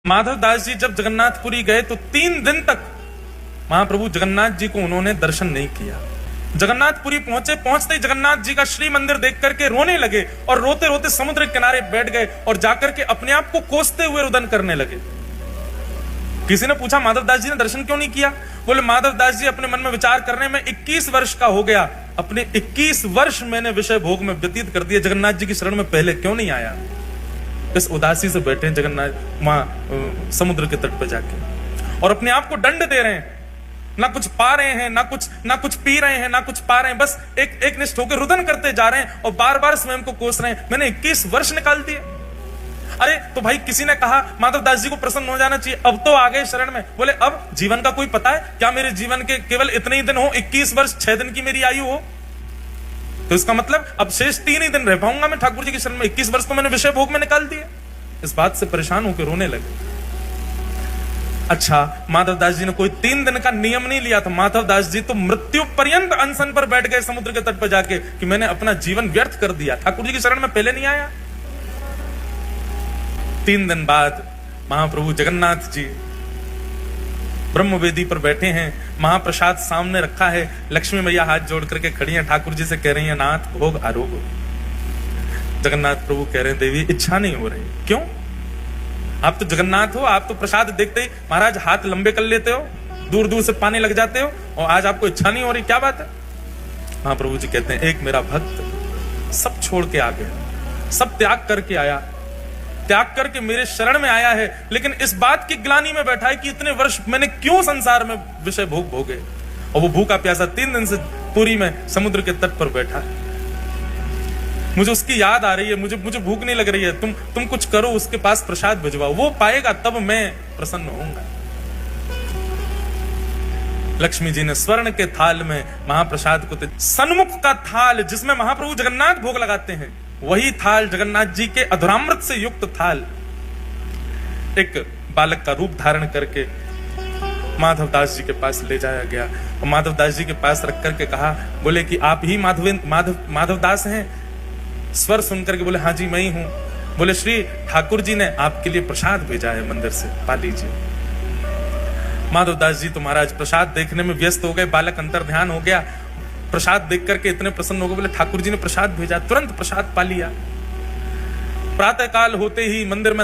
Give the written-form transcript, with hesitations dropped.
माधव दास जी जब जगन्नाथपुरी गए तो 3 दिन तक महाप्रभु जगन्नाथ जी को उन्होंने दर्शन नहीं किया। जगन्नाथपुरी पहुंचते ही जगन्नाथ जी का श्री मंदिर देख करके रोने लगे और रोते रोते समुद्र के किनारे बैठ गए और जाकर के अपने आप को कोसते हुए रुदन करने लगे। किसी ने पूछा माधव दास जी ने दर्शन क्यों नहीं किया? बोले माधव दास जी अपने मन में विचार करने में 21 वर्ष का हो गया, अपने 21 वर्ष मैंने विषय भोग में व्यतीत कर दिए, जगन्नाथ जी की शरण में पहले क्यों नहीं आया? इस उदासी से बैठे जगन्नाथ वहां समुद्र के तट पर जाके और अपने आप को दंड दे रहे हैं, ना कुछ पा रहे हैं, ना कुछ पी रहे हैं, ना कुछ पा रहे हैं, बस एक निष्ठ होकर रुदन करते जा रहे हैं और बार बार स्वयं को कोस रहे हैं। मैंने 21 वर्ष निकाल दिए। अरे तो भाई किसी ने कहा माधव दास जी को प्रसन्न हो जाना चाहिए, अब तो आ गए शरण में। बोले अब जीवन का कोई पता है क्या? मेरे जीवन के केवल इतने ही दिन हो, 21 वर्ष 6 दिन की मेरी आयु हो, तो इसका मतलब अब शेष 3 ही दिन रह पाऊंगा मैं ठाकुर जी की शरण में। 21 वर्ष तो मैंने विषय भोग में निकाल दिए। इस बात से परेशान होकर रोने लगे। अच्छा, माधव दास जी ने कोई 3 दिन का नियम नहीं लिया था। माधव दास जी तो मृत्यु पर्यंत अनशन पर बैठ गए समुद्र के तट पर जाके कि मैंने अपना जीवन व्यर्थ कर दिया, ठाकुर जी की शरण में पहले नहीं आया। 3 दिन बाद महाप्रभु जगन्नाथ जी ब्रह्मवेदी पर बैठे हैं, महाप्रसाद सामने रखा है, लक्ष्मी मैया हाथ जोड़ करके खड़ी हैं, ठाकुर जी से कह रही हैं नाथ भोग आरोग। जगन्नाथ प्रभु कह रहे हैं देवी इच्छा नहीं हो रही। क्यों? आप तो जगन्नाथ हो, आप तो प्रसाद देखते ही महाराज हाथ लंबे कर लेते हो, दूर दूर से पानी लग जाते हो, और आज आपको इच्छा नहीं हो रही, क्या बात है? महाप्रभु जी कहते हैं एक मेरा भक्त सब छोड़ के आ गया, सब त्याग करके आया, त्याग करके मेरे शरण में आया है, लेकिन इस बात की ग्लानि में बैठा है कि इतने वर्ष मैंने क्यों संसार में विषय भोग भोगे। और वो भूखा प्यासा 3 दिन से पुरी में समुद्र के तट पर बैठा है। मुझे उसकी याद आ रही है, मुझे भूख नहीं लग रही है, तुम कुछ करो, उसके पास प्रसाद भिजवाओ, वो पाएगा तब मैं प्रसन्न होऊंगा। लक्ष्मी जी ने स्वर्ण के थाल में महाप्रसाद को सन्मुख का थाल जिसमें महाप्रभु जगन्नाथ भोग लगाते हैं, वही थाल जगन्नाथ जी के अधरामृत से युक्त थाल एक बालक का रूप धारण करके माधव दास जी के पास ले जाया गया और माधव दास जी के पास रख करके कहा, बोले कि आप ही माधव दास हैं? स्वर सुनकर के बोले हाँ जी मैं ही हूं। बोले श्री ठाकुर जी ने आपके लिए प्रसाद भेजा है मंदिर से, पा लीजिए। माधव दास जी तो महाराज प्रसाद देखने में व्यस्त हो गए, बालक अंतर ध्यान हो गया, प्रसाद देख करके इतने प्रसन्न हो गए, बोले ठाकुर जी ने प्रसाद भेजा, तुरंत प्रसाद पा लिया। प्रातः काल होते ही मंदिर में